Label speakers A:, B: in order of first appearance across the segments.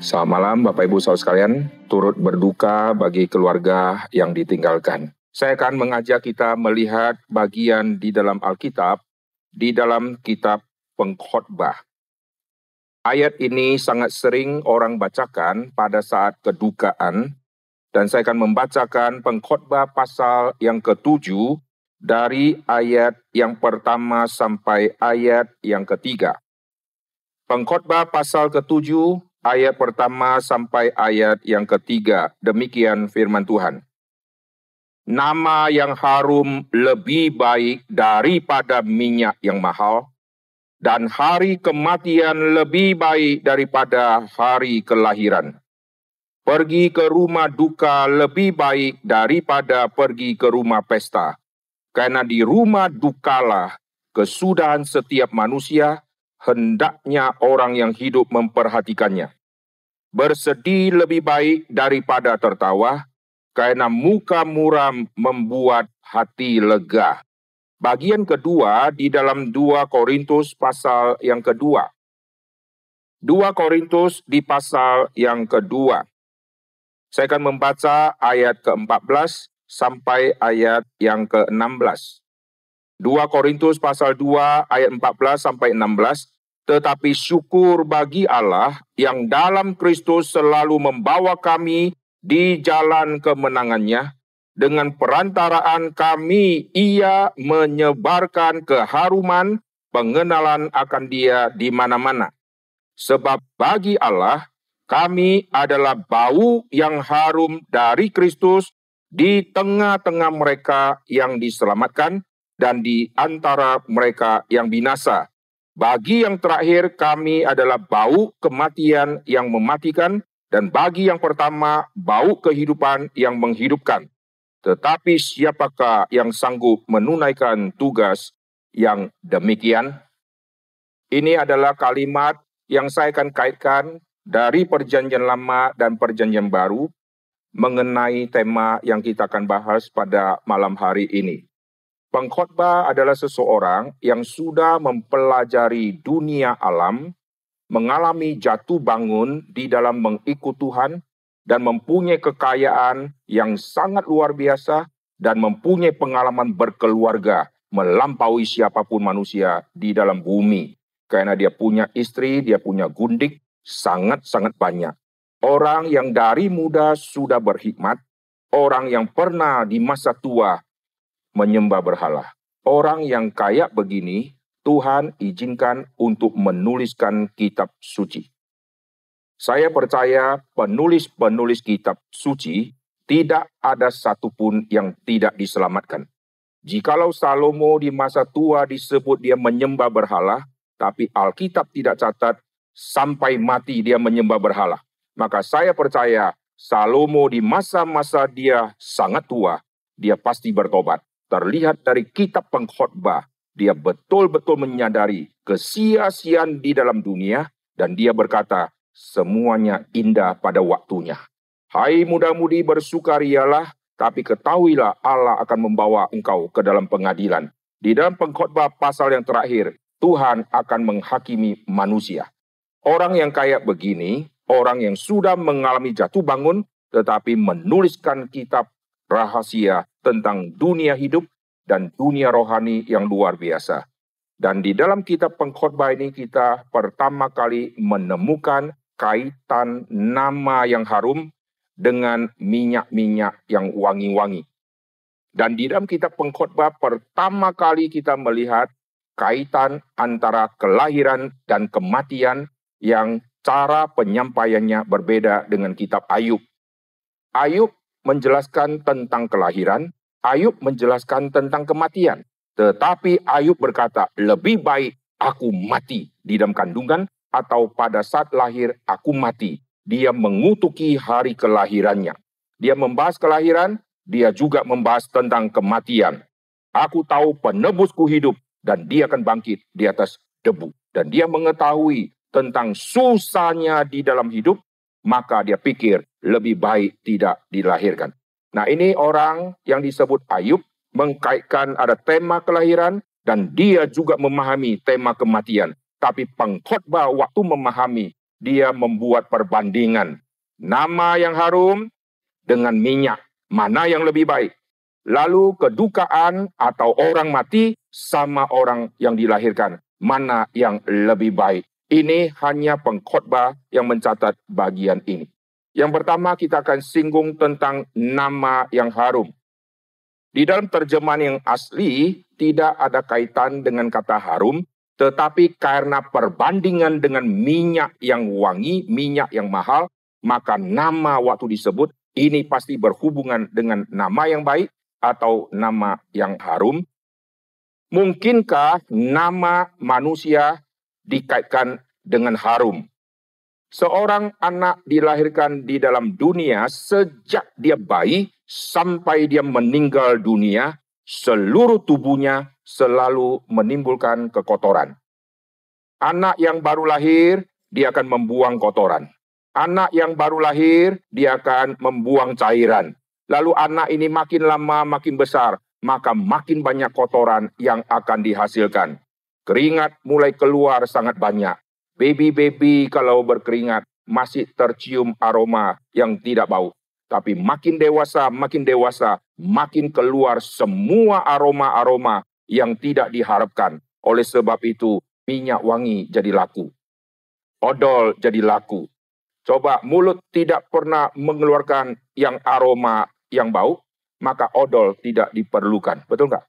A: Selamat malam Bapak Ibu Saudara sekalian, turut berduka bagi keluarga yang ditinggalkan. Saya akan mengajak kita melihat bagian di dalam Alkitab, di dalam kitab Pengkhotbah. Ayat ini sangat sering orang bacakan pada saat kedukaan, dan saya akan membacakan Pengkhotbah pasal yang ke-7 dari ayat yang pertama sampai ayat yang ketiga. Pengkhotbah pasal ke-7 ayat pertama sampai ayat yang ketiga. Demikian firman Tuhan. Nama yang harum lebih baik daripada minyak yang mahal, dan hari kematian lebih baik daripada hari kelahiran. Pergi ke rumah duka lebih baik daripada pergi ke rumah pesta, karena di rumah dukalah kesudahan setiap manusia, hendaknya orang yang hidup memperhatikannya. Bersedih lebih baik daripada tertawa, karena muka muram membuat hati lega. Bagian kedua di dalam 2 Korintus pasal yang kedua. 2 Korintus di pasal yang kedua. Saya akan membaca ayat ke-14 sampai ayat yang ke-16. 2 Korintus pasal 2 ayat 14 sampai 16. Tetapi syukur bagi Allah yang dalam Kristus selalu membawa kami di jalan kemenangannya. Dengan perantaraan kami, Ia menyebarkan keharuman pengenalan akan Dia di mana-mana. Sebab bagi Allah, kami adalah bau yang harum dari Kristus di tengah-tengah mereka yang diselamatkan dan di antara mereka yang binasa. Bagi yang terakhir kami adalah bau kematian yang mematikan, dan bagi yang pertama bau kehidupan yang menghidupkan. Tetapi siapakah yang sanggup menunaikan tugas yang demikian? Ini adalah kalimat yang saya akan kaitkan dari Perjanjian Lama dan Perjanjian Baru mengenai tema yang kita akan bahas pada malam hari ini. Pengkhotbah adalah seseorang yang sudah mempelajari dunia alam, mengalami jatuh bangun di dalam mengikut Tuhan, dan mempunyai kekayaan yang sangat luar biasa, dan mempunyai pengalaman berkeluarga melampaui siapapun manusia di dalam bumi. Karena dia punya istri, dia punya gundik, sangat-sangat banyak. Orang yang dari muda sudah berhikmat, orang yang pernah di masa tua menyembah berhala. Orang yang kaya begini, Tuhan izinkan untuk menuliskan kitab suci. Saya percaya penulis-penulis kitab suci tidak ada satupun yang tidak diselamatkan. Jikalau Salomo di masa tua disebut dia menyembah berhala, tapi Alkitab tidak catat sampai mati dia menyembah berhala, maka saya percaya Salomo di masa-masa dia sangat tua, dia pasti bertobat. Terlihat dari kitab Pengkhotbah, dia betul-betul menyadari kesia-siaan di dalam dunia, dan dia berkata, semuanya indah pada waktunya. Hai muda-mudi, bersukarialah, tapi ketahuilah Allah akan membawa engkau ke dalam pengadilan. Di dalam Pengkhotbah pasal yang terakhir, Tuhan akan menghakimi manusia. Orang yang kayak begini, orang yang sudah mengalami jatuh bangun, tetapi menuliskan kitab rahasia tentang dunia hidup dan dunia rohani yang luar biasa. Dan di dalam kitab Pengkhotbah ini kita pertama kali menemukan kaitan nama yang harum dengan minyak-minyak yang wangi-wangi. Dan di dalam kitab Pengkhotbah pertama kali kita melihat kaitan antara kelahiran dan kematian yang cara penyampaiannya berbeda dengan kitab Ayub. Ayub menjelaskan tentang kelahiran, Ayub menjelaskan tentang kematian. Tetapi Ayub berkata, lebih baik aku mati di dalam kandungan atau pada saat lahir aku mati. Dia mengutuki hari kelahirannya. Dia membahas kelahiran, dia juga membahas tentang kematian. Aku tahu penebusku hidup dan dia akan bangkit di atas debu. Dan dia mengetahui tentang susahnya di dalam hidup, maka dia pikir lebih baik tidak dilahirkan. Nah, ini orang yang disebut Ayub mengkaitkan ada tema kelahiran dan dia juga memahami tema kematian. Tapi Pengkhotbah waktu memahami dia membuat perbandingan. Nama yang harum dengan minyak, mana yang lebih baik? Lalu kedukaan atau orang mati sama orang yang dilahirkan, mana yang lebih baik? Ini hanya pengkhotbah yang mencatat bagian ini. Yang pertama kita akan singgung tentang nama yang harum. Di dalam terjemahan yang asli tidak ada kaitan dengan kata harum, tetapi karena perbandingan dengan minyak yang wangi, minyak yang mahal, maka nama waktu disebut ini pasti berhubungan dengan nama yang baik atau nama yang harum. Mungkinkah nama manusia dikaitkan dengan harum? Seorang anak dilahirkan di dalam dunia sejak dia bayi sampai dia meninggal dunia, seluruh tubuhnya selalu menimbulkan kekotoran. Anak yang baru lahir, dia akan membuang kotoran. Anak yang baru lahir, dia akan membuang cairan. Lalu anak ini makin lama makin besar, maka makin banyak kotoran yang akan dihasilkan. Keringat mulai keluar sangat banyak. Baby-baby kalau berkeringat masih tercium aroma yang tidak bau. Tapi makin dewasa, makin keluar semua aroma-aroma yang tidak diharapkan. Oleh sebab itu, minyak wangi jadi laku. Odol jadi laku. Coba mulut tidak pernah mengeluarkan yang aroma yang bau, maka odol tidak diperlukan. Betul nggak?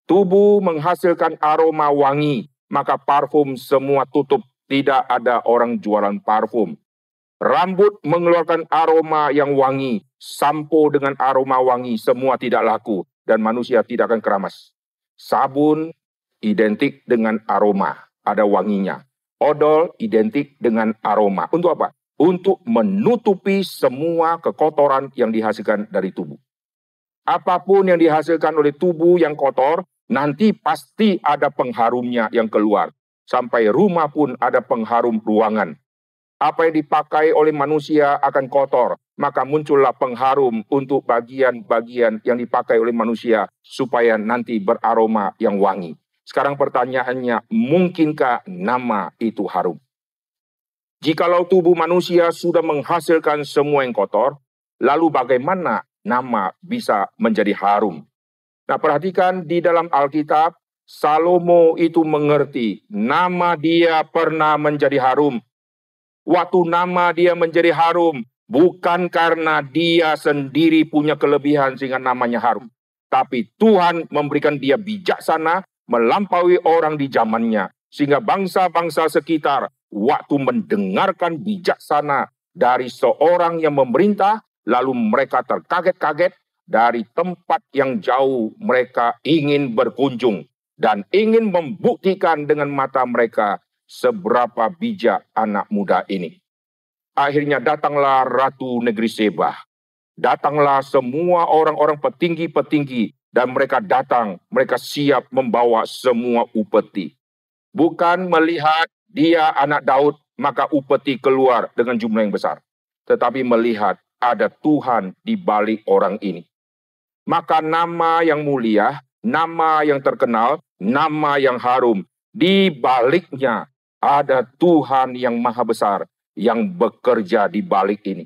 A: Tubuh menghasilkan aroma wangi, maka parfum semua tutup. Tidak ada orang jualan parfum. Rambut mengeluarkan aroma yang wangi, sampo dengan aroma wangi, semua tidak laku. Dan manusia tidak akan keramas. Sabun identik dengan aroma, ada wanginya. Odol identik dengan aroma. Untuk apa? Untuk menutupi semua kekotoran yang dihasilkan dari tubuh. Apapun yang dihasilkan oleh tubuh yang kotor, nanti pasti ada pengharumnya yang keluar. Sampai rumah pun ada pengharum ruangan. Apa yang dipakai oleh manusia akan kotor, maka muncullah pengharum untuk bagian-bagian yang dipakai oleh manusia supaya nanti beraroma yang wangi. Sekarang pertanyaannya, mungkinkah nama itu harum? Jikalau tubuh manusia sudah menghasilkan semua yang kotor, lalu bagaimana nama bisa menjadi harum? Nah, perhatikan di dalam Alkitab, Salomo itu mengerti nama dia pernah menjadi harum. Waktu nama dia menjadi harum, bukan karena dia sendiri punya kelebihan sehingga namanya harum. Tapi Tuhan memberikan dia bijaksana melampaui orang di zamannya. Sehingga bangsa-bangsa sekitar waktu mendengarkan bijaksana dari seorang yang memerintah, lalu mereka terkaget-kaget dari tempat yang jauh mereka ingin berkunjung dan ingin membuktikan dengan mata mereka seberapa bijak anak muda ini. Akhirnya datanglah Ratu Negeri Sebah. Datanglah semua orang-orang petinggi-petinggi dan mereka datang, mereka siap membawa semua upeti. Bukan melihat dia anak Daud, maka upeti keluar dengan jumlah yang besar. Tetapi melihat ada Tuhan di balik orang ini. Maka nama yang mulia, nama yang terkenal, nama yang harum, di baliknya ada Tuhan yang maha besar yang bekerja di balik ini.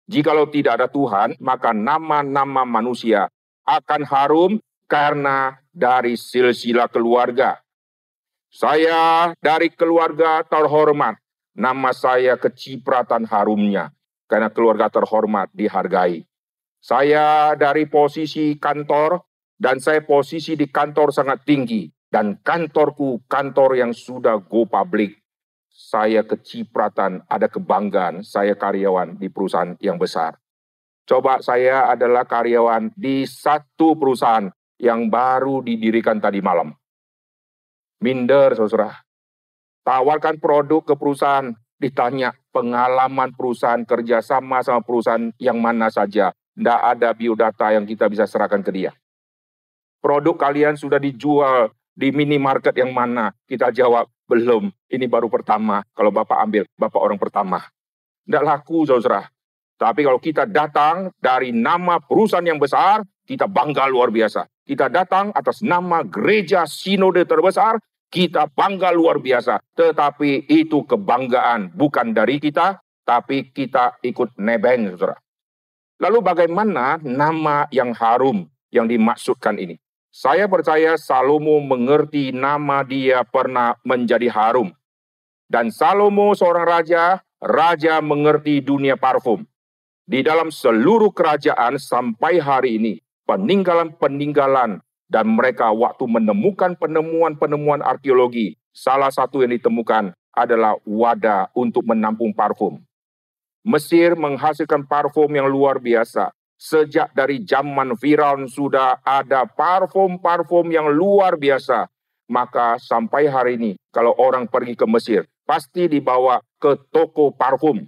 A: Jikalau tidak ada Tuhan, maka nama-nama manusia akan harum karena dari silsilah keluarga. Saya dari keluarga terhormat, nama saya kecipratan harumnya, karena keluarga terhormat dihargai. Saya dari posisi kantor, dan saya posisi di kantor sangat tinggi, dan kantorku kantor yang sudah go public. Saya kecipratan, ada kebanggaan, saya karyawan di perusahaan yang besar. Coba saya adalah karyawan di satu perusahaan yang baru didirikan tadi malam. Minder, saudara. Tawarkan produk ke perusahaan, ditanya pengalaman perusahaan, kerjasama sama perusahaan yang mana saja. Tidak ada biodata yang kita bisa serahkan ke dia. Produk kalian sudah dijual di minimarket yang mana? Kita jawab, belum. Ini baru pertama. Kalau Bapak ambil, Bapak orang pertama. Tidak laku, saudara. Tapi kalau kita datang dari nama perusahaan yang besar, kita bangga luar biasa. Kita datang atas nama gereja sinode terbesar, Kita bangga luar biasa. Tetapi itu kebanggaan bukan dari kita, tapi kita ikut nebeng, saudara. Lalu bagaimana nama yang harum yang dimaksudkan ini? Saya percaya Salomo mengerti nama dia pernah menjadi harum. Dan Salomo seorang raja mengerti dunia parfum. Di dalam seluruh kerajaan sampai hari ini, peninggalan-peninggalan dan mereka waktu menemukan penemuan-penemuan arkeologi, salah satu yang ditemukan adalah wadah untuk menampung parfum. Mesir menghasilkan parfum yang luar biasa. Sejak dari zaman Firaun sudah ada parfum-parfum yang luar biasa. Maka sampai hari ini, kalau orang pergi ke Mesir, pasti dibawa ke toko parfum.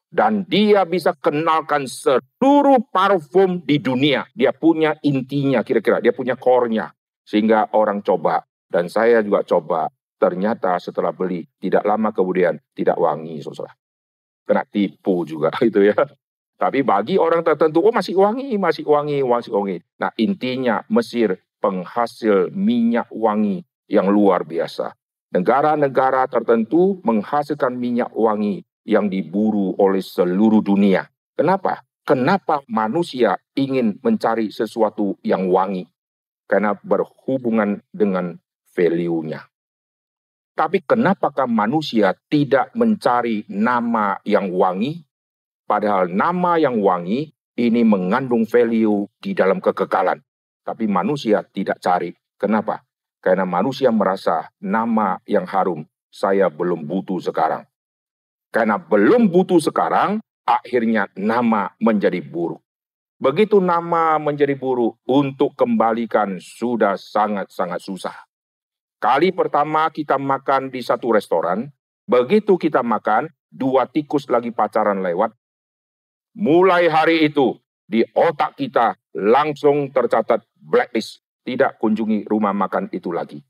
A: Dan dia bisa kenalkan seluruh parfum di dunia. Dia punya intinya kira-kira, dia punya core-nya. Sehingga orang coba, dan saya juga coba. Ternyata setelah beli, tidak lama kemudian tidak wangi, saudara. Kena tipu juga gitu ya. Tapi bagi orang tertentu, oh masih wangi. Nah intinya Mesir penghasil minyak wangi yang luar biasa. Negara-negara tertentu menghasilkan minyak wangi yang diburu oleh seluruh dunia. Kenapa? Kenapa manusia ingin mencari sesuatu yang wangi? Karena berhubungan dengan value-nya. Tapi kenapakah manusia tidak mencari nama yang wangi? Padahal nama yang wangi ini mengandung value di dalam kekekalan. Tapi manusia tidak cari. Kenapa? Karena manusia merasa nama yang harum saya belum butuh sekarang. Karena belum butuh sekarang, akhirnya nama menjadi buruk. Begitu nama menjadi buruk, untuk kembalikan sudah sangat-sangat susah. Kali pertama kita makan di satu restoran, begitu kita makan, 2 tikus lagi pacaran lewat. Mulai hari itu, di otak kita langsung tercatat blacklist. Tidak kunjungi rumah makan itu lagi.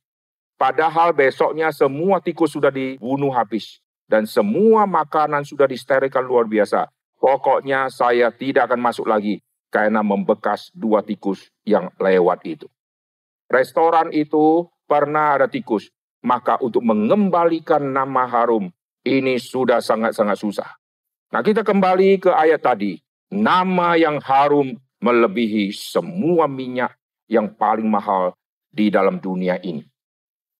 A: Padahal besoknya semua tikus sudah dibunuh habis. Dan semua makanan sudah disterilkan luar biasa. Pokoknya saya tidak akan masuk lagi, karena membekas 2 tikus yang lewat itu. Restoran itu pernah ada tikus, maka untuk mengembalikan nama harum, ini sudah sangat-sangat susah. Nah kita kembali ke ayat tadi, nama yang harum melebihi semua minyak yang paling mahal di dalam dunia ini.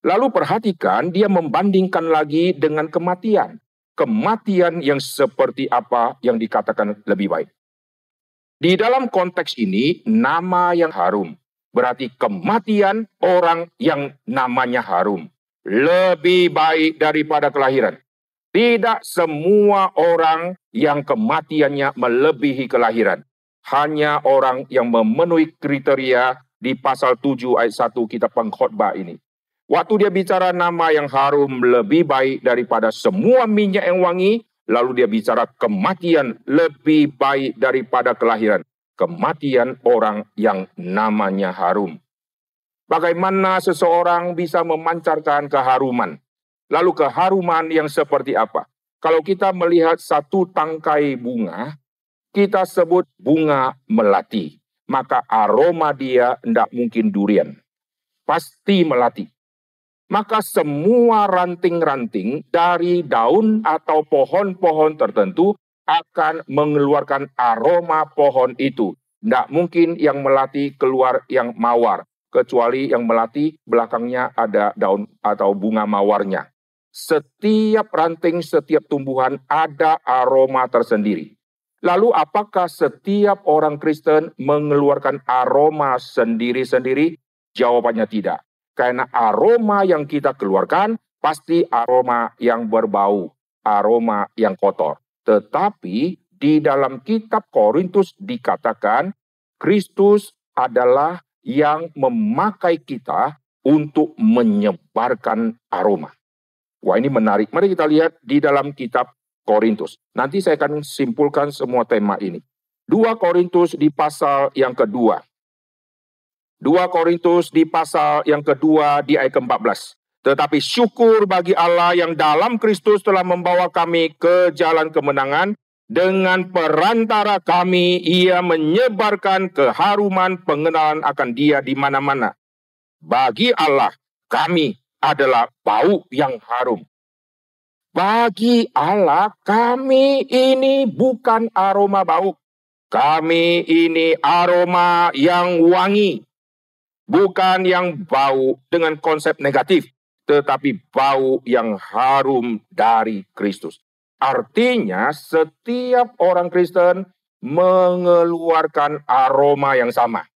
A: Lalu perhatikan, dia membandingkan lagi dengan kematian. Kematian yang seperti apa yang dikatakan lebih baik. Di dalam konteks ini, nama yang harum berarti kematian orang yang namanya harum. Lebih baik daripada kelahiran. Tidak semua orang yang kematiannya melebihi kelahiran. Hanya orang yang memenuhi kriteria di pasal 7 ayat 1 kitab Pengkhotbah ini. Waktu dia bicara nama yang harum lebih baik daripada semua minyak yang wangi, lalu dia bicara kematian lebih baik daripada kelahiran. Kematian orang yang namanya harum. Bagaimana seseorang bisa memancarkan keharuman? Lalu keharuman yang seperti apa? Kalau kita melihat satu tangkai bunga, kita sebut bunga melati. Maka aroma dia tidak mungkin durian. Pasti melati. Maka semua ranting-ranting dari daun atau pohon-pohon tertentu akan mengeluarkan aroma pohon itu. Tidak mungkin yang melati keluar yang mawar. Kecuali yang melati belakangnya ada daun atau bunga mawarnya. Setiap ranting, setiap tumbuhan ada aroma tersendiri. Lalu apakah setiap orang Kristen mengeluarkan aroma sendiri-sendiri? Jawabannya tidak. Karena aroma yang kita keluarkan pasti aroma yang berbau, aroma yang kotor. Tetapi di dalam kitab Korintus dikatakan Kristus adalah yang memakai kita untuk menyebarkan aroma. Wah ini menarik. Mari kita lihat di dalam kitab Korintus. Nanti saya akan simpulkan semua tema ini. 2 Korintus di pasal yang kedua. 2 Korintus di pasal yang kedua di ayat ke-14. Tetapi syukur bagi Allah yang dalam Kristus telah membawa kami ke jalan kemenangan. Dengan perantara kami, ia menyebarkan keharuman pengenalan akan dia di mana-mana. Bagi Allah, kami adalah bau yang harum. Bagi Allah, kami ini bukan aroma bau. Kami ini aroma yang wangi. Bukan yang bau dengan konsep negatif, tetapi bau yang harum dari Kristus. Artinya setiap orang Kristen mengeluarkan aroma yang sama.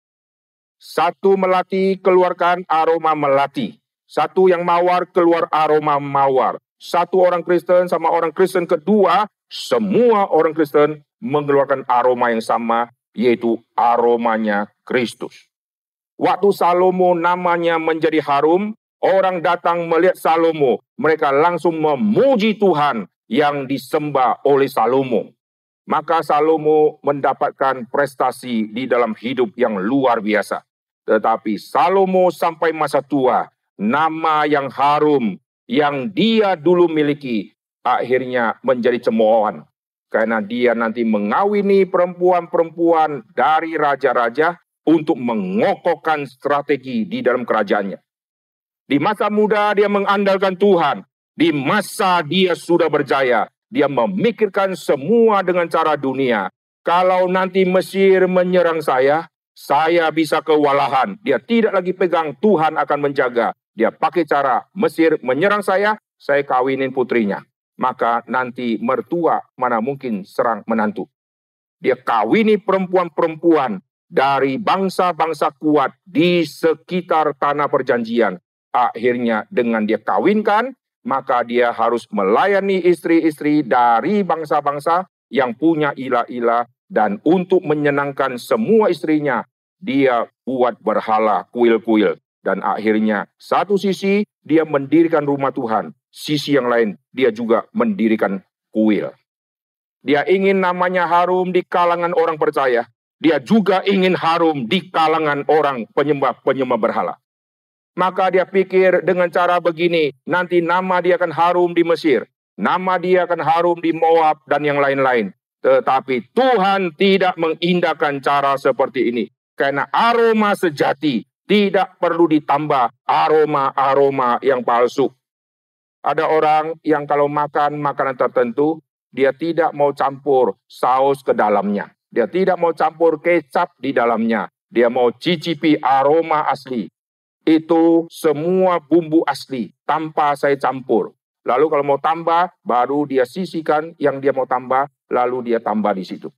A: Satu melati keluarkan aroma melati. Satu yang mawar keluar aroma mawar. Satu orang Kristen sama orang Kristen kedua, semua orang Kristen mengeluarkan aroma yang sama, yaitu aromanya Kristus. Waktu Salomo namanya menjadi harum, orang datang melihat Salomo. Mereka langsung memuji Tuhan yang disembah oleh Salomo. Maka Salomo mendapatkan prestasi di dalam hidup yang luar biasa. Tetapi Salomo sampai masa tua, nama yang harum yang dia dulu miliki, akhirnya menjadi cemoohan. Karena dia nanti mengawini perempuan-perempuan dari raja-raja, untuk mengokohkan strategi di dalam kerajaannya. Di masa muda dia mengandalkan Tuhan. Di masa dia sudah berjaya, dia memikirkan semua dengan cara dunia. Kalau nanti Mesir menyerang saya bisa kewalahan. Dia tidak lagi pegang Tuhan akan menjaga. Dia pakai cara Mesir menyerang saya kawinin putrinya. Maka nanti mertua mana mungkin serang menantu. Dia kawini perempuan-perempuan dari bangsa-bangsa kuat di sekitar tanah perjanjian. Akhirnya dengan dia kawinkan, maka dia harus melayani istri-istri dari bangsa-bangsa yang punya ilah-ilah, dan untuk menyenangkan semua istrinya, dia buat berhala kuil-kuil. Dan akhirnya satu sisi dia mendirikan rumah Tuhan, sisi yang lain dia juga mendirikan kuil. Dia ingin namanya harum di kalangan orang percaya. Dia juga ingin harum di kalangan orang penyembah berhala. Maka dia pikir dengan cara begini, nanti nama dia akan harum di Mesir. Nama dia akan harum di Moab dan yang lain-lain. Tetapi Tuhan tidak mengindahkan cara seperti ini. Karena aroma sejati tidak perlu ditambah aroma-aroma yang palsu. Ada orang yang kalau makan makanan tertentu, dia tidak mau campur saus ke dalamnya. Dia tidak mau campur kecap di dalamnya. Dia mau cicipi aroma asli. Itu semua bumbu asli, tanpa saya campur. Lalu kalau mau tambah, baru dia sisihkan yang dia mau tambah, lalu dia tambah di situ.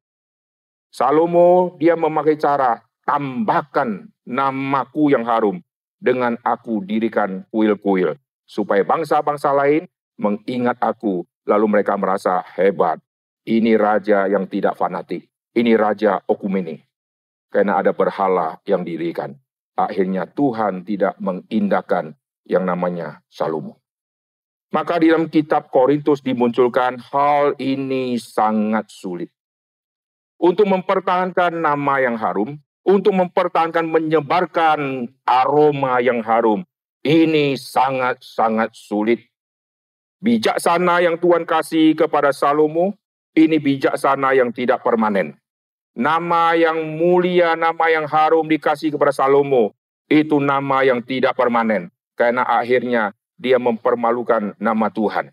A: Salomo, dia memakai cara, tambahkan namaku yang harum, dengan aku dirikan kuil-kuil. Supaya bangsa-bangsa lain mengingat aku, lalu mereka merasa hebat. Ini raja yang tidak fanatik. Ini raja okumene. Karena ada berhala yang dirikan. Akhirnya Tuhan tidak mengindahkan yang namanya Salomo. Maka di dalam kitab Korintus dimunculkan hal ini sangat sulit. Untuk mempertahankan nama yang harum, untuk mempertahankan menyebarkan aroma yang harum, ini sangat-sangat sulit. Bijaksana yang Tuhan kasih kepada Salomo, ini bijaksana yang tidak permanen. Nama yang mulia, nama yang harum dikasih kepada Salomo, itu nama yang tidak permanen. Karena akhirnya dia mempermalukan nama Tuhan.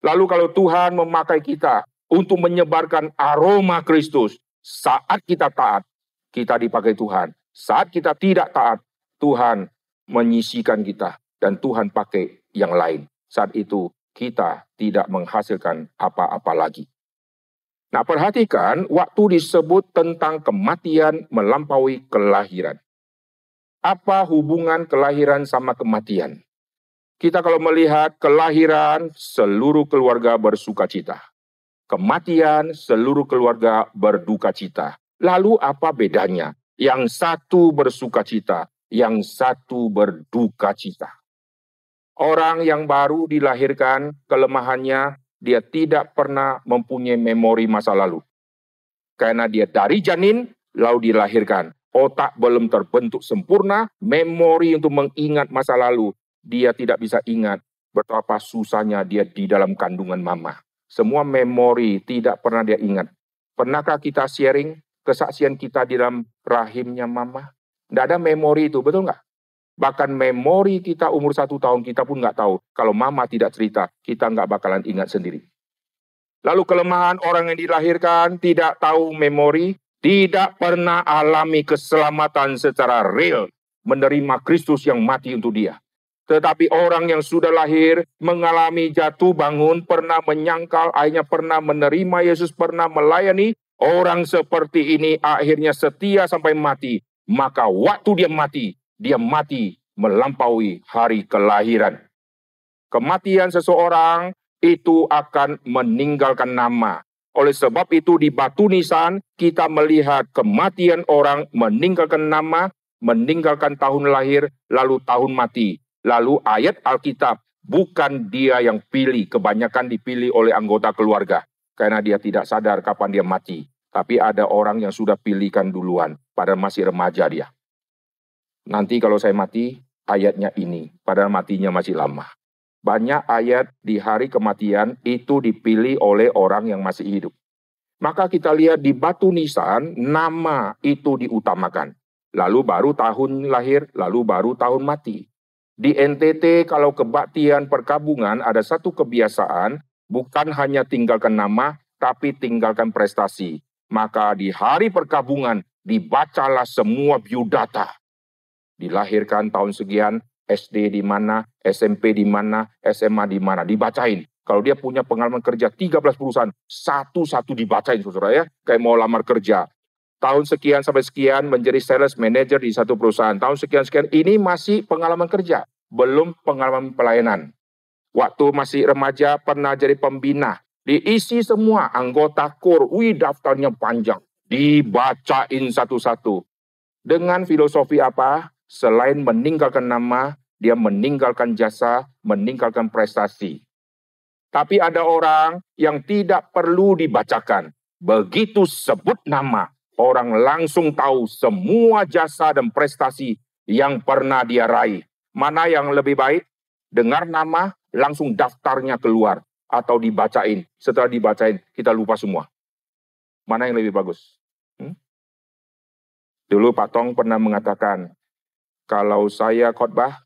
A: Lalu kalau Tuhan memakai kita untuk menyebarkan aroma Kristus, saat kita taat, kita dipakai Tuhan. Saat kita tidak taat, Tuhan menyisihkan kita dan Tuhan pakai yang lain. Saat itu kita tidak menghasilkan apa-apa lagi. Nah, perhatikan waktu disebut tentang kematian melampaui kelahiran. Apa hubungan kelahiran sama kematian? Kita kalau melihat kelahiran, seluruh keluarga bersuka cita. Kematian, seluruh keluarga berduka cita. Lalu apa bedanya? Yang satu bersuka cita, yang satu berduka cita. Orang yang baru dilahirkan, kelemahannya, dia tidak pernah mempunyai memori masa lalu. Karena dia dari janin, lalu dilahirkan. Otak belum terbentuk sempurna, memori untuk mengingat masa lalu. Dia tidak bisa ingat betapa susahnya dia di dalam kandungan mama. Semua memori tidak pernah dia ingat. Pernahkah kita sharing kesaksian kita di dalam rahimnya mama? Tidak ada memori itu, betul nggak? Bahkan memori kita umur 1 tahun kita pun nggak tahu. Kalau mama tidak cerita, kita nggak bakalan ingat sendiri. Lalu kelemahan orang yang dilahirkan tidak tahu memori, tidak pernah alami keselamatan secara real, menerima Kristus yang mati untuk dia. Tetapi orang yang sudah lahir, mengalami jatuh bangun, pernah menyangkal, akhirnya pernah menerima Yesus, pernah melayani, orang seperti ini akhirnya setia sampai mati. Maka waktu dia mati melampaui hari kelahiran. Kematian seseorang itu akan meninggalkan nama. Oleh sebab itu di batu nisan kita melihat kematian orang, meninggalkan nama, meninggalkan tahun lahir, lalu tahun mati. Lalu ayat Alkitab, bukan dia yang pilih, kebanyakan dipilih oleh anggota keluarga. Karena dia tidak sadar kapan dia mati. Tapi ada orang yang sudah pilihkan duluan, padahal masih remaja dia. Nanti kalau saya mati, ayatnya ini, padahal matinya masih lama. Banyak ayat di hari kematian itu dipilih oleh orang yang masih hidup. Maka kita lihat di batu nisan, nama itu diutamakan. Lalu baru tahun lahir, lalu baru tahun mati. Di NTT kalau kebaktian perkabungan ada satu kebiasaan, bukan hanya tinggalkan nama, tapi tinggalkan prestasi. Maka di hari perkabungan dibacalah semua biodata. Dilahirkan tahun sekian, SD di mana, SMP di mana, SMA di mana, dibacain. Kalau dia punya pengalaman kerja 13 perusahaan, satu-satu dibacain, saudara ya. Kayak mau lamar kerja. Tahun sekian sampai sekian menjadi sales manager di satu perusahaan. Tahun sekian-sekian, ini masih pengalaman kerja. Belum pengalaman pelayanan. Waktu masih remaja pernah jadi pembina. Diisi semua anggota KUR. Daftarnya panjang. Dibacain satu-satu. Dengan filosofi apa? Selain meninggalkan nama, dia meninggalkan jasa, meninggalkan prestasi. Tapi ada orang yang tidak perlu dibacakan. Begitu sebut nama, orang langsung tahu semua jasa dan prestasi yang pernah dia raih. Mana yang lebih baik? Dengar nama, langsung daftarnya keluar. Atau dibacain. Setelah dibacain, kita lupa semua. Mana yang lebih bagus? Dulu Pak Tong pernah mengatakan, kalau saya khotbah,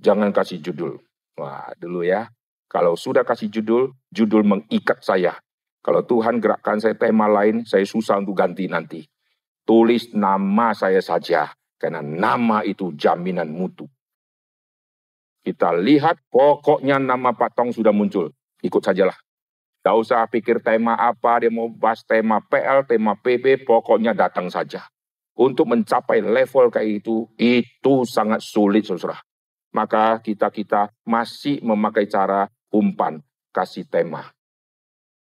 A: jangan kasih judul. Wah, dulu ya. Kalau sudah kasih judul, judul mengikat saya. Kalau Tuhan gerakkan saya tema lain, saya susah untuk ganti nanti. Tulis nama saya saja, karena nama itu jaminan mutu. Kita lihat pokoknya nama Pak Tong sudah muncul. Ikut sajalah. Tidak usah pikir tema apa, dia mau bahas tema PL, tema PB, pokoknya datang saja. Untuk mencapai level kayak itu sangat sulit, saudara. Maka kita masih memakai cara umpan, kasih tema.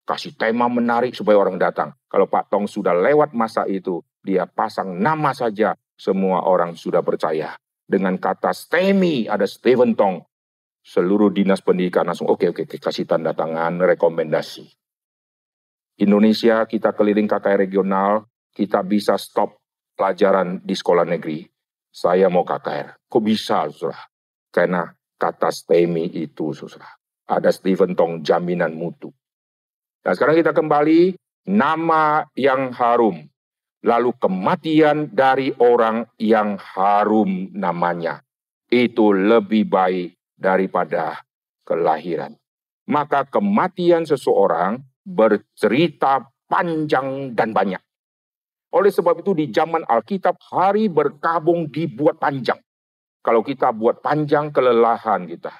A: Kasih tema menarik supaya orang datang. Kalau Pak Tong sudah lewat masa itu, dia pasang nama saja, semua orang sudah percaya. Dengan kata STEMI, ada Stephen Tong. Seluruh dinas pendidikan langsung, oke, kasih tanda tangan, rekomendasi. Indonesia, kita keliling KKR regional, kita bisa stop pelajaran di sekolah negeri. Saya mau KKR. Kok bisa, saudara? Karena kata STEMI itu, saudara. Ada Stephen Tong, jaminan mutu. Nah, sekarang kita kembali, nama yang harum. Lalu kematian dari orang yang harum namanya. Itu lebih baik daripada kelahiran. Maka kematian seseorang bercerita panjang dan banyak. Oleh sebab itu di zaman Alkitab hari berkabung dibuat panjang. Kalau kita buat panjang kelelahan kita.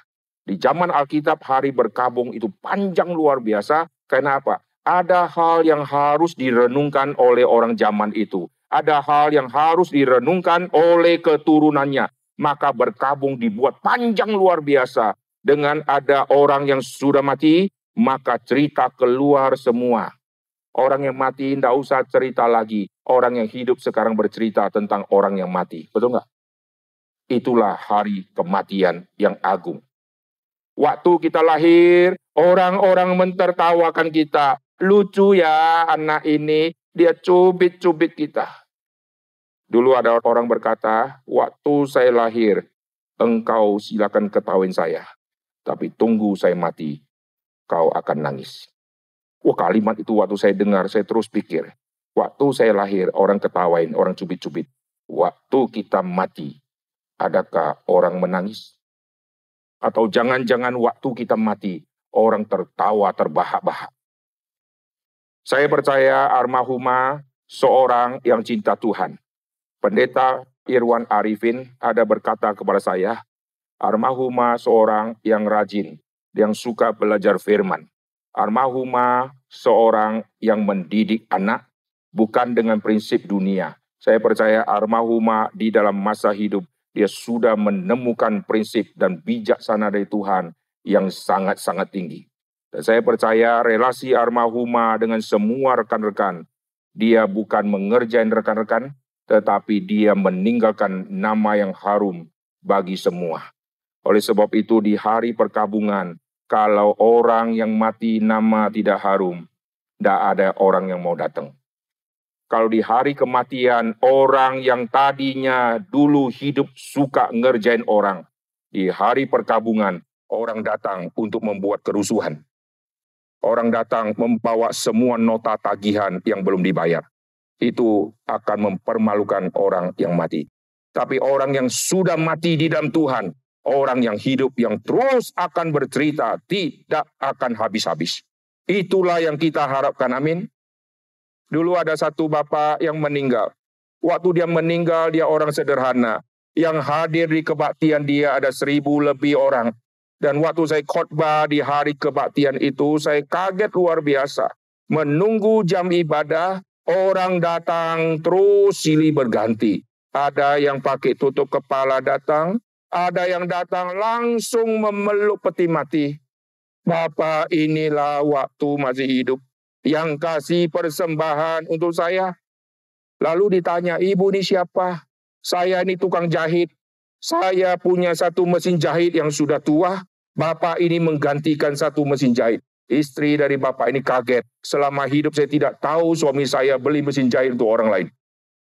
A: Di zaman Alkitab hari berkabung itu panjang luar biasa. Karena apa? Ada hal yang harus direnungkan oleh orang zaman itu. Ada hal yang harus direnungkan oleh keturunannya. Maka berkabung dibuat panjang luar biasa. Dengan ada orang yang sudah mati, maka cerita keluar semua. Orang yang mati tidak usah cerita lagi. Orang yang hidup sekarang bercerita tentang orang yang mati. Betul nggak? Itulah hari kematian yang agung. Waktu kita lahir, orang-orang mentertawakan kita. Lucu ya anak ini, dia cubit-cubit kita. Dulu ada orang berkata, waktu saya lahir, engkau silakan ketawain saya. Tapi tunggu saya mati, kau akan nangis. Wah, kalimat itu waktu saya dengar, saya terus pikir. Waktu saya lahir, orang ketawain, orang cubit-cubit. Waktu kita mati, adakah orang menangis? Atau jangan-jangan waktu kita mati, orang tertawa terbahak-bahak? Saya percaya almarhumah seorang yang cinta Tuhan. Pendeta Irwan Arifin ada berkata kepada saya, almarhumah seorang yang rajin, yang suka belajar firman. Almarhumah seorang yang mendidik anak, bukan dengan prinsip dunia. Saya percaya almarhumah di dalam masa hidup, dia sudah menemukan prinsip dan bijaksana dari Tuhan yang sangat-sangat tinggi. Dan saya percaya relasi almarhumah dengan semua rekan-rekan, dia bukan mengerjain rekan-rekan, tetapi dia meninggalkan nama yang harum bagi semua. Oleh sebab itu di hari perkabungan, kalau orang yang mati nama tidak harum, tidak ada orang yang mau datang. Kalau di hari kematian, orang yang tadinya dulu hidup suka ngerjain orang, di hari perkabungan, orang datang untuk membuat kerusuhan. Orang datang membawa semua nota tagihan yang belum dibayar. Itu akan mempermalukan orang yang mati. Tapi orang yang sudah mati di dalam Tuhan, orang yang hidup yang terus akan bercerita, tidak akan habis-habis. Itulah yang kita harapkan, amin. Dulu ada satu bapak yang meninggal. Waktu dia meninggal, dia orang sederhana. Yang hadir di kebaktian dia ada 1.000 lebih orang. Dan waktu saya khotbah di hari kebaktian itu, saya kaget luar biasa. Menunggu jam ibadah, orang datang terus silih berganti. Ada yang pakai tutup kepala datang, ada yang datang langsung memeluk peti mati. Bapak inilah waktu masih hidup, yang kasih persembahan untuk saya. Lalu ditanya, ibu ini siapa? Saya ini tukang jahit. Saya punya satu mesin jahit yang sudah tua. Bapak ini menggantikan satu mesin jahit. Istri dari bapak ini kaget. Selama hidup saya tidak tahu suami saya beli mesin jahit untuk orang lain.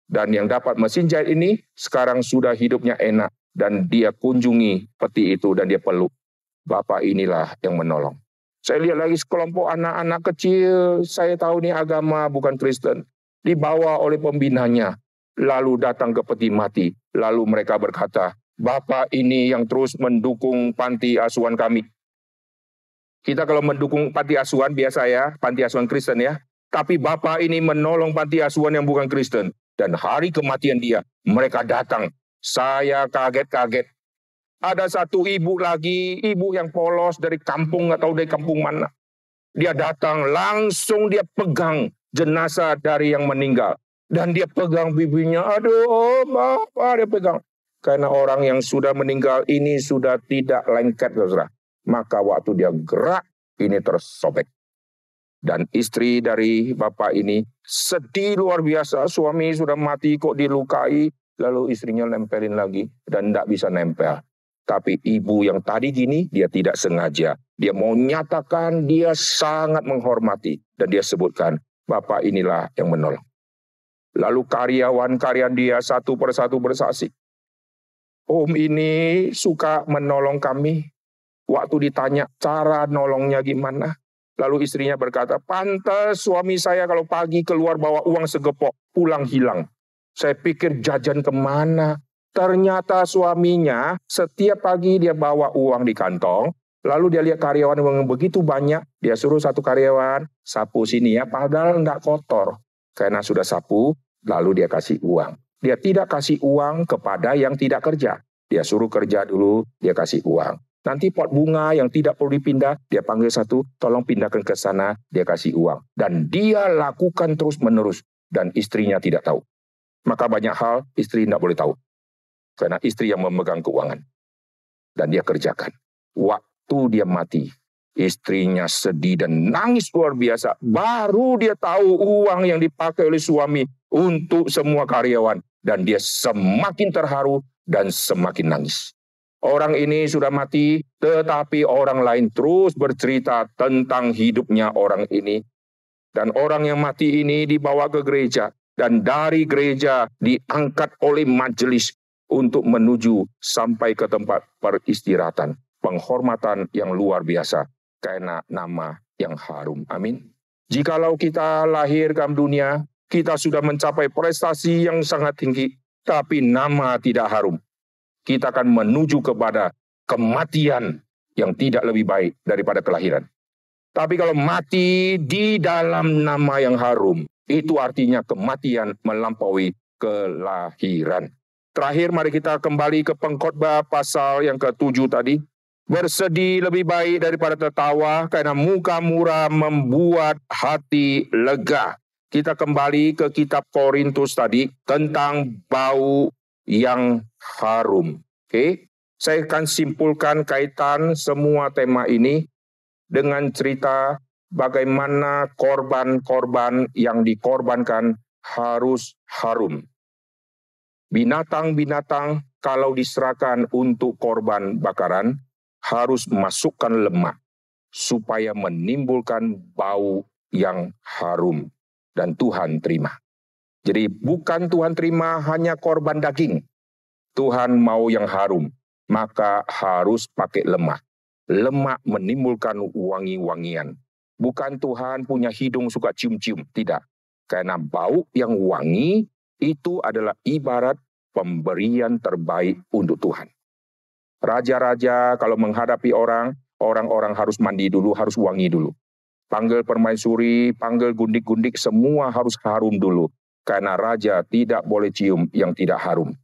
A: Dan yang dapat mesin jahit ini sekarang sudah hidupnya enak. Dan dia kunjungi peti itu dan dia peluk. Bapak inilah yang menolong. Saya lihat lagi sekelompok anak-anak kecil. Saya tahu ini agama bukan Kristen. Dibawa oleh pembinanya. Lalu datang ke peti mati. Lalu mereka berkata, Bapak ini yang terus mendukung panti asuhan kami. Kita kalau mendukung panti asuhan biasa ya, panti asuhan Kristen ya. Tapi Bapak ini menolong panti asuhan yang bukan Kristen. Dan hari kematian dia, mereka datang. Saya kaget-kaget. Ada satu ibu lagi, ibu yang polos dari kampung, nggak tahu dari kampung mana. Dia datang, langsung dia pegang jenazah dari yang meninggal. Dan dia pegang bibinya, aduh oh, Bapak dia pegang. Karena orang yang sudah meninggal ini sudah tidak lengket, saudara. Maka waktu dia gerak, ini tersobek. Dan istri dari bapak ini sedih luar biasa. Suami sudah mati kok dilukai. Lalu istrinya nempelin lagi dan tidak bisa nempel. Tapi ibu yang tadi gini, dia tidak sengaja. Dia mau nyatakan dia sangat menghormati. Dan dia sebutkan, Bapak inilah yang menolong. Lalu karyawan-karyawan dia satu persatu bersaksi. Om ini suka menolong kami. Waktu ditanya cara nolongnya gimana. Lalu istrinya berkata, pantas suami saya kalau pagi keluar bawa uang segepok, pulang hilang. Saya pikir jajan kemana. Ternyata suaminya setiap pagi dia bawa uang di kantong. Lalu dia lihat karyawan yang begitu banyak. Dia suruh satu karyawan, sapu sini ya. Padahal enggak kotor. Karena sudah sapu, lalu dia kasih uang. Dia tidak kasih uang kepada yang tidak kerja. Dia suruh kerja dulu, dia kasih uang. Nanti pot bunga yang tidak perlu dipindah, dia panggil satu, tolong pindahkan ke sana, dia kasih uang. Dan dia lakukan terus-menerus. Dan istrinya tidak tahu. Maka banyak hal istri tidak boleh tahu. Karena istri yang memegang keuangan. Dan dia kerjakan. Waktu dia mati, istrinya sedih dan nangis luar biasa. Baru dia tahu uang yang dipakai oleh suami untuk semua karyawan. Dan dia semakin terharu dan semakin nangis. Orang ini sudah mati, tetapi orang lain terus bercerita tentang hidupnya orang ini. Dan orang yang mati ini dibawa ke gereja. Dan dari gereja diangkat oleh majelis untuk menuju sampai ke tempat peristirahatan. Penghormatan yang luar biasa karena nama yang harum. Amin. Jikalau kita lahir dalam dunia, kita sudah mencapai prestasi yang sangat tinggi, tapi nama tidak harum. kita akan menuju kepada kematian yang tidak lebih baik daripada kelahiran. Tapi kalau mati di dalam nama yang harum, itu artinya kematian melampaui kelahiran. Terakhir, mari kita kembali ke Pengkhotbah pasal yang ke-7 tadi. Bersedih lebih baik daripada tertawa, karena muka murah membuat hati lega. Kita kembali ke kitab Korintus tadi tentang bau yang harum. Oke, saya akan simpulkan kaitan semua tema ini dengan cerita bagaimana korban-korban yang dikorbankan harus harum. Binatang-binatang kalau diserahkan untuk korban bakaran harus masukkan lemak supaya menimbulkan bau yang harum dan Tuhan terima. Jadi bukan Tuhan terima hanya korban daging. Tuhan mau yang harum, maka harus pakai lemak. Lemak menimbulkan wangi-wangian. Bukan Tuhan punya hidung suka cium-cium, tidak. Karena bau yang wangi itu adalah ibarat pemberian terbaik untuk Tuhan. Raja-raja kalau menghadapi orang-orang harus mandi dulu, harus wangi dulu. Panggil permaisuri, panggil gundik-gundik, semua harus harum dulu. Karena raja tidak boleh cium yang tidak harum.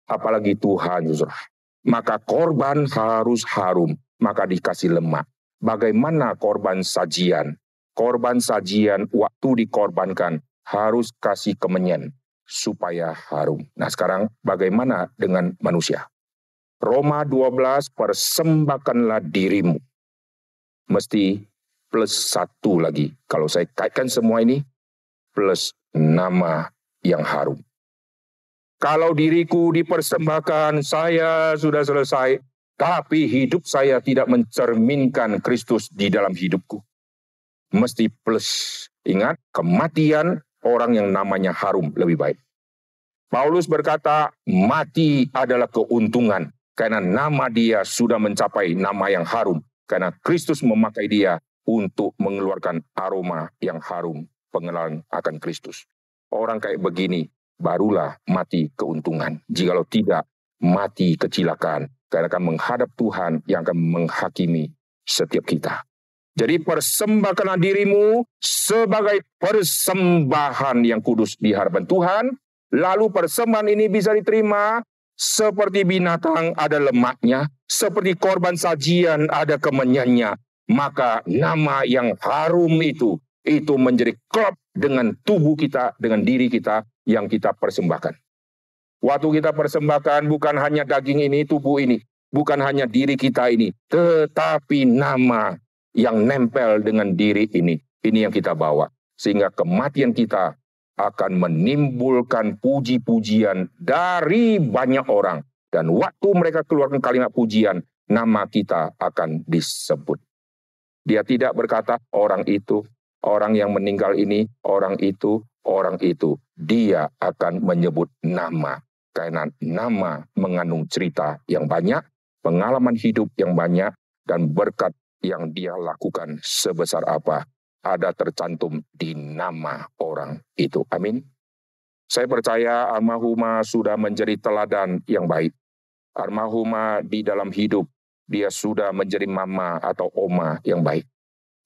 A: Apalagi Tuhan, saudara. Maka korban harus harum. Maka dikasih lemak. Bagaimana korban sajian? Korban sajian waktu dikorbankan harus kasih kemenyan supaya harum. Nah sekarang bagaimana dengan manusia? Roma 12, persembahkanlah dirimu. Mesti plus 1 lagi. Kalau saya kaitkan semua ini, plus nama yang harum. Kalau diriku dipersembahkan, saya sudah selesai. Tapi hidup saya tidak mencerminkan Kristus di dalam hidupku. Mesti plus. Ingat, kematian orang yang namanya harum lebih baik. Paulus berkata, mati adalah keuntungan. Karena nama dia sudah mencapai nama yang harum. Karena Kristus memakai dia untuk mengeluarkan aroma yang harum. Pengenalan akan Kristus. Orang kayak begini, barulah mati keuntungan. Jikalau tidak, mati kecelakaan. Karena akan menghadap Tuhan yang akan menghakimi setiap kita. Jadi persembahkanlah dirimu sebagai persembahan yang kudus di hadapan Tuhan. Lalu persembahan ini bisa diterima seperti binatang ada lemaknya, seperti korban sajian ada kemenyannya. Maka nama yang harum itu menjadi klop dengan tubuh kita, dengan diri kita yang kita persembahkan. Waktu kita persembahkan bukan hanya daging ini, tubuh ini. Bukan hanya diri kita ini. Tetapi nama yang nempel dengan diri ini. Ini yang kita bawa. Sehingga kematian kita akan menimbulkan puji-pujian dari banyak orang. Dan waktu mereka keluarkan kalimat pujian, nama kita akan disebut. Dia tidak berkata orang itu, orang yang meninggal ini, orang itu, orang itu. Dia akan menyebut nama. Karena nama mengandung cerita yang banyak, pengalaman hidup yang banyak, dan berkat yang dia lakukan sebesar apa ada tercantum di nama orang itu. Amin. Saya percaya almarhumah sudah menjadi teladan yang baik. Almarhumah di dalam hidup, dia sudah menjadi mama atau oma yang baik.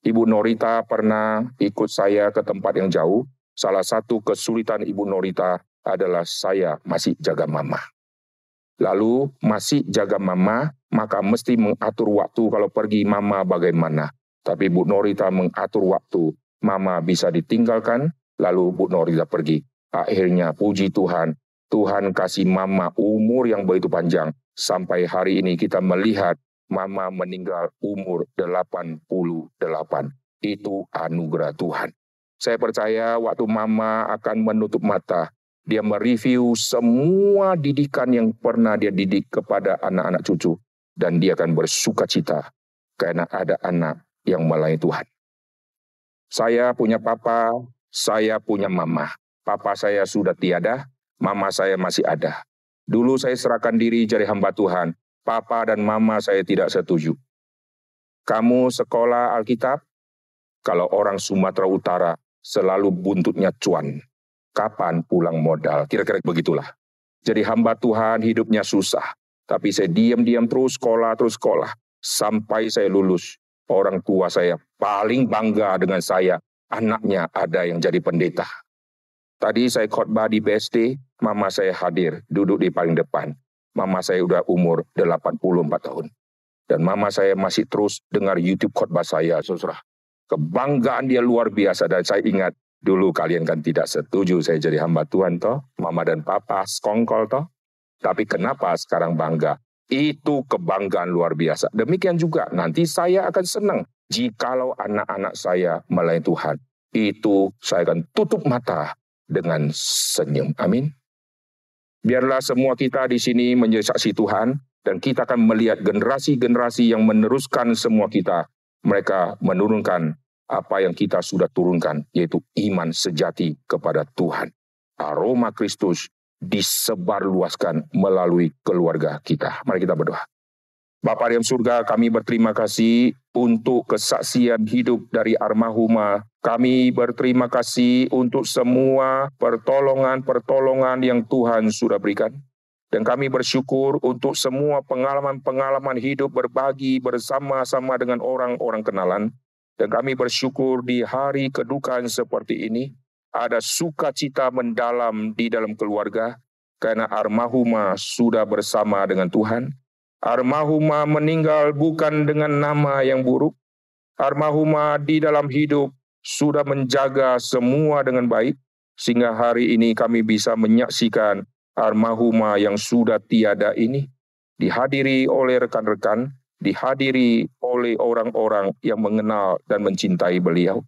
A: Ibu Norita pernah ikut saya ke tempat yang jauh. Salah satu kesulitan Ibu Norita adalah saya masih jaga mama. Lalu masih jaga mama, maka mesti mengatur waktu kalau pergi mama bagaimana. Tapi Bu Norita mengatur waktu, mama bisa ditinggalkan, lalu Bu Norita pergi. Akhirnya puji Tuhan, Tuhan kasih mama umur yang begitu panjang. Sampai hari ini kita melihat mama meninggal umur 88. Itu anugerah Tuhan. Saya percaya waktu mama akan menutup mata, dia mereview semua didikan yang pernah dia didik kepada anak-anak cucu. Dan dia akan bersuka cita karena ada anak yang melayani Tuhan. Saya punya papa, saya punya mama. Papa saya sudah tiada, mama saya masih ada. Dulu saya serahkan diri jadi hamba Tuhan. Papa dan mama saya tidak setuju. Kamu sekolah Alkitab? Kalau orang Sumatera Utara selalu buntutnya cuan. Kapan pulang modal? Kira-kira begitulah. Jadi hamba Tuhan hidupnya susah. Tapi saya diam-diam terus sekolah. Sampai saya lulus. Orang tua saya paling bangga dengan saya. Anaknya ada yang jadi pendeta. Tadi saya khotbah di BSD, mama saya hadir, duduk di paling depan. Mama saya udah umur 84 tahun. Dan mama saya masih terus dengar YouTube khotbah saya, saudara. Kebanggaan dia luar biasa. Dan saya ingat, dulu kalian kan tidak setuju saya jadi hamba Tuhan, toh. Mama dan papa sekongkol, toh. Tapi kenapa sekarang bangga? Itu kebanggaan luar biasa. Demikian juga nanti saya akan senang jikalau anak-anak saya melayani Tuhan. Itu saya akan tutup mata dengan senyum. Amin. Biarlah semua kita di sini menjadi saksi Tuhan dan kita akan melihat generasi-generasi yang meneruskan semua kita. Mereka menurunkan apa yang kita sudah turunkan, yaitu iman sejati kepada Tuhan. Aroma Kristus disebarluaskan melalui keluarga kita. Mari kita berdoa. Bapa di dalam surga, kami berterima kasih untuk kesaksian hidup dari almarhumah. Kami berterima kasih untuk semua pertolongan yang Tuhan sudah berikan. Dan kami bersyukur untuk semua pengalaman-pengalaman hidup berbagi bersama-sama dengan orang-orang kenalan. Dan kami bersyukur di hari kedukaan seperti ini, ada sukacita mendalam di dalam keluarga, karena almarhumah sudah bersama dengan Tuhan. Almarhumah meninggal bukan dengan nama yang buruk. Almarhumah di dalam hidup sudah menjaga semua dengan baik, sehingga hari ini kami bisa menyaksikan almarhumah yang sudah tiada ini dihadiri oleh rekan-rekan, dihadiri oleh orang-orang yang mengenal dan mencintai beliau.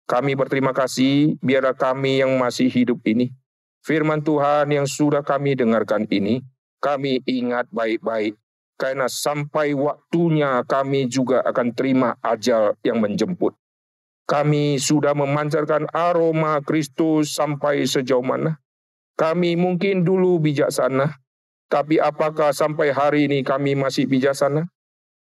A: Kami berterima kasih, biarlah kami yang masih hidup ini, firman Tuhan yang sudah kami dengarkan ini, kami ingat baik-baik, karena sampai waktunya kami juga akan terima ajal yang menjemput. Kami sudah memancarkan aroma Kristus sampai sejauh mana? Kami mungkin dulu bijaksana, tapi apakah sampai hari ini kami masih bijaksana?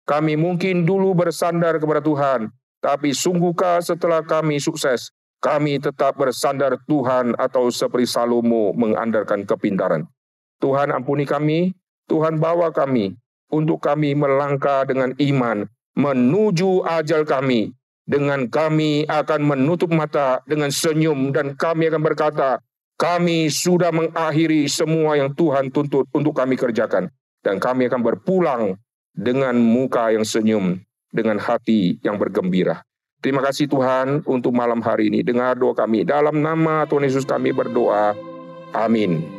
A: Kami mungkin dulu bersandar kepada Tuhan, tapi sungguhkah setelah kami sukses, kami tetap bersandar Tuhan atau seperti Salomo mengandalkan kepintaran? Tuhan ampuni kami, Tuhan bawa kami, untuk kami melangkah dengan iman menuju ajal kami. Dengan kami akan menutup mata dengan senyum dan kami akan berkata, kami sudah mengakhiri semua yang Tuhan tuntut untuk kami kerjakan. Dan kami akan berpulang dengan muka yang senyum, dengan hati yang bergembira. Terima kasih Tuhan untuk malam hari ini. Dengar doa kami. Dalam nama Tuhan Yesus kami berdoa. Amin.